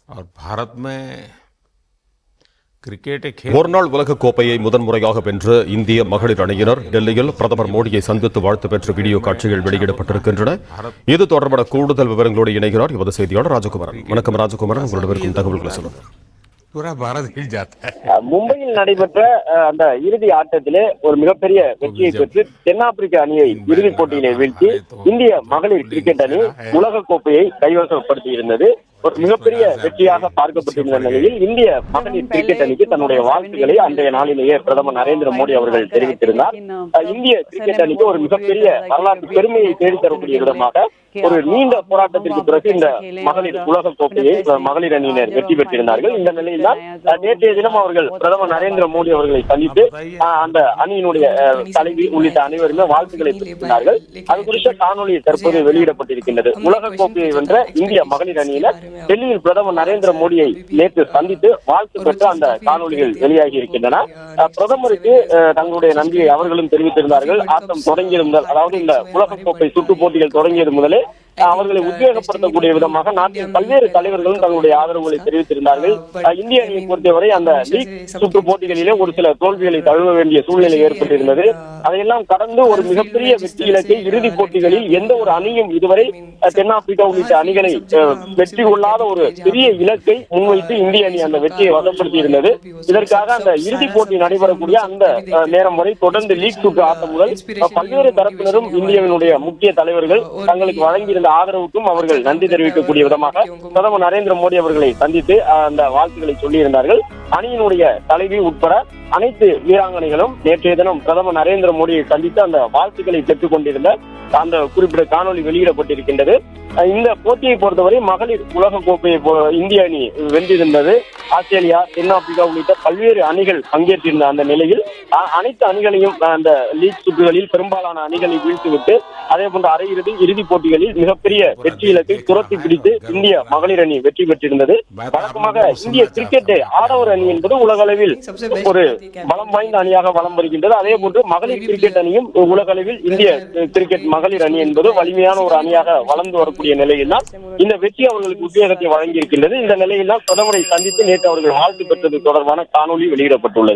और भारत में क्रिकेट एक खेल ஒருநாள் உலகக் கோப்பையை முதன்முறையாக வென்ற இந்திய மகளிர் அணியினர் டெல்லியில் பிரதமர் மோடியை சந்தித்து வாழ்த்து பெற்ற வீடியோ காட்சிகள் வெளியிடப்பட்டிருக்கின்றன. இது தொடர்பான கூடுதல் விவரங்களோடு இணைகிறார் எமது செய்தியாளர் ராஜகுமாரன். வணக்கம் ராஜகுமாரன், உங்களோட இருக்கும் தகவல்களை சொல்லுங்கள். पूरा भारत हिल जाता है. மும்பையில் நடைபெற்ற அந்த இறுதி ஆட்டத்திலே ஒரு மிகப்பெரிய வெற்றியை பெற்று தென்னாப்பிரிக்க அணியை இறுதிப் போட்டியிலே வீழ்த்தி இந்திய மகளிர் கிரிக்கெட் அணி உலக கோப்பையை கைவசப்படுத்தி இருந்தது. ஒரு மிகப்பெரிய வெற்றியாக பார்க்கப்பட்டிருந்த நிலையில் இந்திய மகளிர் கிரிக்கெட் அணிக்கு தன்னுடைய வாழ்த்துக்களை அன்றைய நாளிலேயே பிரதமர் நரேந்திர மோடி அவர்கள் தெரிவித்திருந்தார். இந்திய கிரிக்கெட் அணிக்கு ஒரு மிகப்பெரிய வரலாற்று பெருமையை தேடித்தரக்கூடிய விதமாக ஒரு நீண்ட போராட்டத்திற்கு பிறகு இந்த மகளிர் உலக கோப்பையை மகளிர் அணியினர் வெற்றி பெற்றிருந்தார்கள். இந்த நிலையில் தான் நேற்றைய தினம் அவர்கள் பிரதமர் நரேந்திர மோடி அவர்களை சந்தித்து அந்த அணியினுடைய தலைவி உள்ளிட்ட அனைவருமே வாழ்த்துக்களை தெரிவித்தார்கள். அது குறித்த காணொலி தற்போது வெளியிடப்பட்டிருக்கின்றது. உலக கோப்பையை வென்ற இந்திய மகளிர் அணியினர் டெல்லியில் பிரதமர் நரேந்திர மோடியை நேற்று சந்தித்து வாழ்த்து பெற்று அந்த காணொலிகள் வெளியாகி இருக்கின்றன. பிரதமருக்கு தங்களுடைய நன்றியை அவர்களும் தெரிவித்திருந்தார்கள். ஆட்டம் தொடங்கியது முதல், அதாவது இந்த உலக கோப்பை சுற்றுப் போட்டிகள் தொடங்கியது முதலே அவர்களை உத்வேகப்படுத்தக்கூடிய விதமாக நாட்டின் பல்வேறு தலைவர்களும் தங்களுடைய ஆதரவுகளை தெரிவித்திருந்தார்கள். இந்திய அணியை பொறுத்தவரை அந்த லீக் சுற்று போட்டிகளிலே ஒரு சில தோல்விகளை தழுவ வேண்டிய சூழ்நிலை ஏற்பட்டிருந்தது. அதையெல்லாம் கடந்து ஒரு மிகப்பெரிய வெற்றி இலக்கை இறுதிப் போட்டிகளில் எந்த ஒரு அணியும் இதுவரை தென்னாப்பிரிக்கா உள்ளிட்ட அணிகளை வெற்றி கொள்ளாத ஒரு பெரிய இலக்கை முன்வைத்து இந்திய அணி அந்த வெற்றியை வசப்படுத்தி இருந்தது. இதற்காக அந்த இறுதிப் போட்டி நடைபெறக்கூடிய அந்த நேரம் வரை தொடர்ந்து லீக் சுற்று ஆட்டம் முதல் பல்வேறு தரப்பினரும் இந்தியாவினுடைய முக்கிய தலைவர்கள் தங்களுக்கு வழங்கியிருந்த ஆதரவுக்கும் அவர்கள் நன்றி தெரிவிக்கக்கூடிய விதமாக பிரதமர் நரேந்திர மோடி அவர்களை சந்தித்து அந்த வாழ்த்துக்களை சொல்லியிருந்தார்கள். அணியினுடைய தலைவி உட்பட அனைத்து வீராங்கனைகளும் நேற்றைய தினம் பிரதமர் நரேந்திர மோடியை சந்தித்து அந்த வாழ்த்துக்களை பெற்றுக் கொண்டிருந்த அந்த குறிப்பிட்ட காணொலி வெளியிடப்பட்டிருக்கின்றது. இந்த போட்டியை பொறுத்தவரை மகளிர் உலக கோப்பையை இந்திய அணி வென்றிருந்தது. ஆஸ்திரேலியா, தென்னாப்பிரிக்கா உள்ளிட்ட பல்வேறு அணிகள் பங்கேற்றிருந்த அந்த நிலையில் அனைத்து அணிகளையும் அந்த லீக் சுற்றுகளில் பெரும்பாலான அணிகளை வீழ்த்திவிட்டு அதே போன்ற அரையிறுதி இறுதிப் போட்டிகளில் மிகப்பெரிய வெற்றி இலக்கை துரத்தி பிடித்து இந்திய மகளிர் அணி வெற்றி பெற்றிருந்தது. வழக்கமாக இந்திய கிரிக்கெட் ஆடவர் அணி என்பது உலக அளவில் ஒரு பலம் வாய்ந்த அணியாக வலம் வருகின்றது. அதே போன்று மகளிர் கிரிக்கெட் அணியும் உலக அளவில் இந்திய கிரிக்கெட் மகளிர் அணி என்பது வலிமையான ஒரு அணியாக வளர்ந்து வரக்கூடிய நிலையில் தான் இந்த வெற்றி அவர்களுக்கு உத்வேகத்தை வழங்கி இருக்கின்றது. இந்த நிலையில் தான் பிரதமரை சந்தித்து நேற்று அவர்கள் வாழ்த்து பெற்றது தொடர்பான காணொலி வெளியிடப்பட்டுள்ளது.